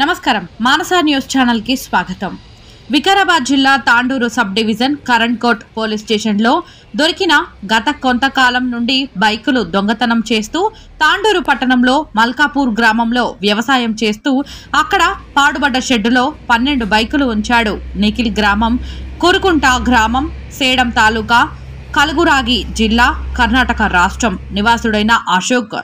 నమస్కారం మానస news channel కి స్వాగతం। వికారాబాద్ జిల్లా Tandur sub division Karankote police station లో దొరికిన గత కొంతకాలం నుండి బైకులు దొంగతనం చేస్తూ తాండూరు పట్టణంలో మల్కాపూర్ గ్రామంలో వ్యవసాయం చేస్తూ అక్కడ పాడుబడ్డ షెడ్డులో 12 బైకులు ఉంచాడు। నిఖిల్ గ్రామం కురుకుంట గ్రామం సేడం తాలూకా కలుగురాగి జిల్లా కర్ణాటక రాష్ట్రం నివాసుడైన అశోక్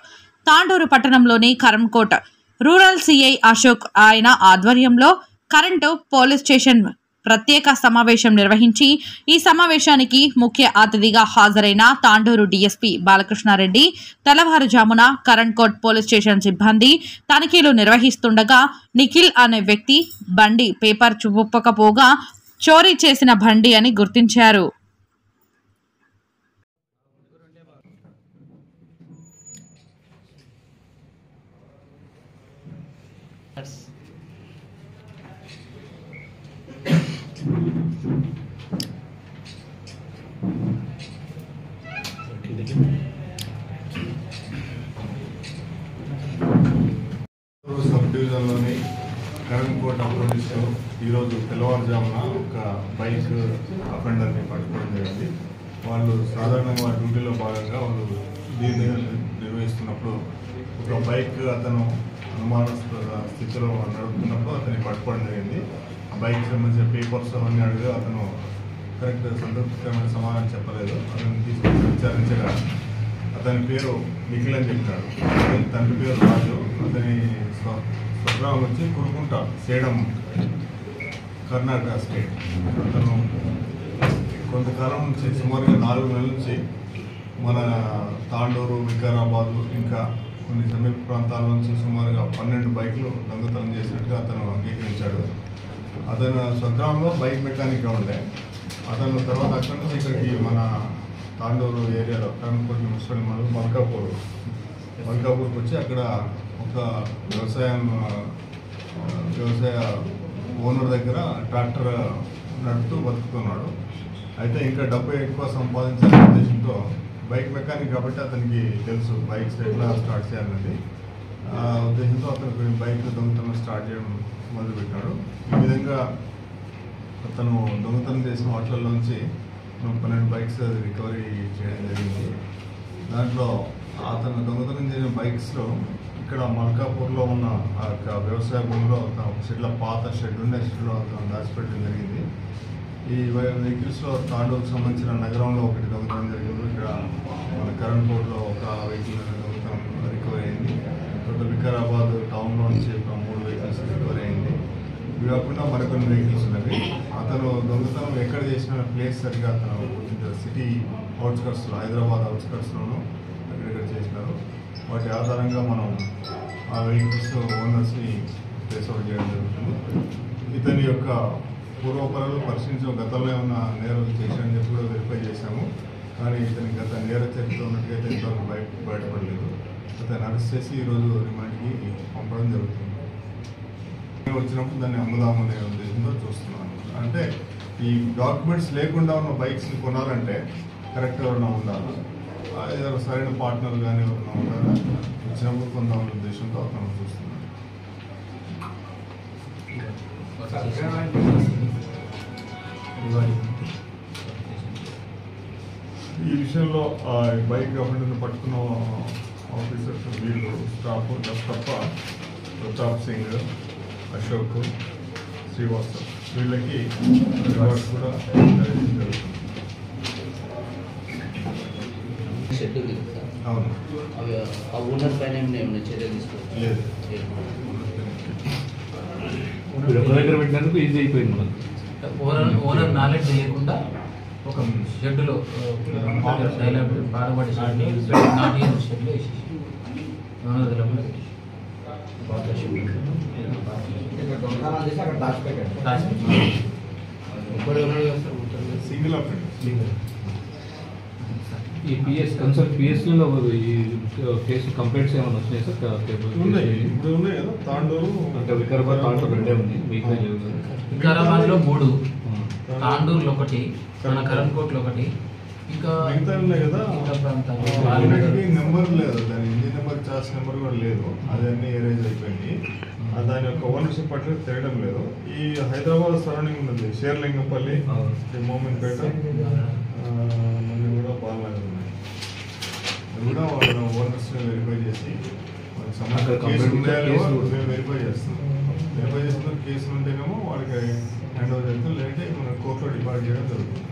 తాండూరు పట్టణంలోని Karankote rural CI Ashok ఆయన ఆధ్వర్యంలో కరెంటు పోలీస్ స్టేషన్ ప్రత్యేక సమావేశం నిర్వహించి ఈ సమావేశానికి ముఖ్య అతిథిగా హాజరైన తాండూరు డీఎస్పీ బాలకృష్ణారెడ్డి తెల్లవారుజామున కరెంట్ కోట్ పోలీస్ స్టేషన్ సిబ్బంది తనిఖీలు నిర్వహిస్తుండగా నిఖిల్ అనే వ్యక్తి బండి పేపర్ చూపకపోగా చోరీ చేసిన బండి అని గుర్తించారు। సబ్ డివిజన్లోని కరెంట్ కోట్ పోలీసులు ఈరోజు తెల్లవారుజామున ఒక బైక్ అఫెండర్ని పట్టుకోవడం జరిగింది। వాళ్ళు సాధారణంగా డ్యూటీలో భాగంగా వాళ్ళు దీన్ని నిర్వహిస్తున్నప్పుడు ఒక బైక్ అతను అనుమానాస్పద స్థితిలో నడుపుతున్నప్పుడు అతన్ని పట్టుకోవడం జరిగింది। ఆ బైక్ సంబంధించిన పేపర్స్ అవన్నీ అడిగి అతను కరెక్ట్ సంతృప్తికరమైన సమాధానం చెప్పలేదు। అతను తీసుకొని విచారించగా అతని పేరు నిఖిల్ అని చెప్పినాడు। తండ్రి పేరు రాజు। అతని స్వగ్రామం వచ్చి కురుకుంట సేడం కర్ణాటక స్టేట్। అతను కొంతకాలం నుంచి సుమారుగా 4 నెలల నుంచి మన తాండూరు వికారాబాదు ఇంకా కొన్ని సమీప ప్రాంతాల నుంచి సుమారుగా 12 బైకులు దొంగతనం చేసినట్టుగా అతను అంగీకరించాడు। అతను స్వగ్రామంలో బైక్ మెకానిక్గా ఉండే అతను తర్వాత అక్కడి నుంచి ఇక్కడికి మన తాండూరు ఏరియాలో కరెంట్ కోట్ మున్సిపల్ మండలం మల్కాపూర్కి వచ్చి అక్కడ ఒక వ్యవసాయ ఓనర్ దగ్గర ట్రాక్టర్ నడుపుతూ బతుకుతున్నాడు। అయితే ఇంకా డబ్బు ఎక్కువ సంపాదించాలనే ఉద్దేశంతో బైక్ మెకానిక్ కాబట్టి అతనికి తెలుసు బైక్స్ ఎట్లా స్టార్ట్ చేయాలన్నది। ఆ ఉద్దేశంతో అతను బైక్ దొంగతనం స్టార్ట్ చేయడం మొదలుపెట్టాడు। ఈ విధంగా అతను దొంగతనం చేసిన వాటిల్లోంచి 12 బైక్స్ రికవరీ చేయడం జరిగింది। దాంట్లో అతను దొంగతనం చేసిన బైక్స్లో ఇక్కడ మల్కాపూర్లో ఉన్న వ్యవసాయ భూమిలో ఒక షెడ్ల పాత షెడ్ ఉండే షెడ్లో అతను దాచిపెట్టడం జరిగింది। ఈ వెహికల్స్లో తాండూరుకు సంబంధించిన నగరంలో ఒకటి దొంగతనం జరిగింది। ఇక్కడ మన కరెంట్ కోట్లో ఒక వెహికల్ దొంగతనం రికవరీ అయింది। తర్వాత వికారాబాద్ టౌన్లో నుంచి 3 వెహికల్స్ రికవరీ అయింది। ఇవి కాకుండా మరికొన్ని వెహికల్స్ ఉన్నవి। అతను దొంగతనం ఎక్కడ చేసిన ప్లేస్ సరిగా అతను గుర్తించారు। సిటీ అవుట్స్కట్స్లో హైదరాబాద్ అవుట్స్కట్స్లోనూ అక్కడెక్కడ చేసినారు। వాటి ఆధారంగా మనం ఆ వెహికల్స్ ఓనర్స్ని ట్రేస్ అవుట్ చేయడం జరుగుతుంది। ఇతని యొక్క పూర్వపరాలు పరిశీలించిన గతంలో ఏమన్నా నేరాలు చేశారని చెప్పి కూడా వెరిఫై చేశాము। కానీ ఇతని గత నేర చరిత్ర ఉన్నట్టుగా ఇంతవరకు బయటపడలేదు। అతను అరెస్ట్ చేసి ఈరోజు రిమాండ్కి పంపడం జరుగుతుంది। వచ్చినప్పుడు దాన్ని అమ్ముదామనే ఉద్దేశంతో చూస్తున్నాను। అంటే ఈ డాక్యుమెంట్స్ లేకుండా ఉన్న బైక్స్ని కొనాలంటే కరెక్ట్ ఎవరైనా ఉండాలి, ఏదైనా సరైన పార్ట్నర్ కానీ ఎవరైనా ఉండాలా, వచ్చినప్పుడు కొందామనే ఉద్దేశంతో అతను చూస్తున్నాను। ఈ విషయంలో బైక్ అఫెండర్ని పట్టుకున్న ఆఫీసర్స్ వీళ్ళు స్టాఫ్ దస్తప్ప, ప్రతాప్ సింగ్, అశోక్, శ్రీవాస్తవ్ వీళ్ళకి రివార్డ్స్ కూడా జరుగుతుంది। అవును, ఓనర్ పైన ఏమైనా చర్య తీసుకోవాలి? లేదు, దగ్గర పెట్టినందుకు ఈజీ అయిపోయింది మనకు। ఓనర్ నాలెడ్జ్ లేకుండా ఒక షెడ్లో పాడబడి షెడ్లో వేసేసి సింగిల్ అఫెండర్। ఈ పిఎస్ కన్సల్ట్ పిఎస్లో ఈ కేసు కంప్లైంట్స్ ఏమైనా వచ్చినాయి సార్? ఉన్నాయి, ఇప్పుడు ఉన్నాయి కదా తాండూరు అంటే వికారాబాద్ తాండూరు 2 ఉంది, మీకు వికారాబాద్లో 3, తాండూరులో 1, మన కరెంట్ కోట్లో 1, ఇంకా మిగతా ఉన్నాయి కదా మిగతా ప్రాంతాలు నెంబర్ లేదు, దాని ఇంజిన్ నెంబర్ చార్జ్ నెంబర్ కూడా లేదు, అదన్నీ ఎరేజ్ అయిపోయింది। దాని యొక్క ఓనర్షిప్ పట్ల తెలియడం లేదు. ఈ హైదరాబాద్ సరౌండింగ్ ఉన్నది షేర్లింగంపల్లి, మోమిన్పేట, మళ్ళీ కూడా బాలనగర్ ఉన్నాయి. అది కూడా వాళ్ళ ఓనర్స్ వెరిఫై చేసి వాళ్ళకి సంబంధించిన కేసులు ఉన్నాయో మేము వెరిఫై చేస్తున్నాం. వెరిఫై చేస్తున్న కేసులు ఉంటేనేమో వాళ్ళకి హ్యాండ్ ఓవర్ చేస్తాం, లేదంటే మన కోర్టులో డిపాజిట్ చేయడం జరుగుతుంది.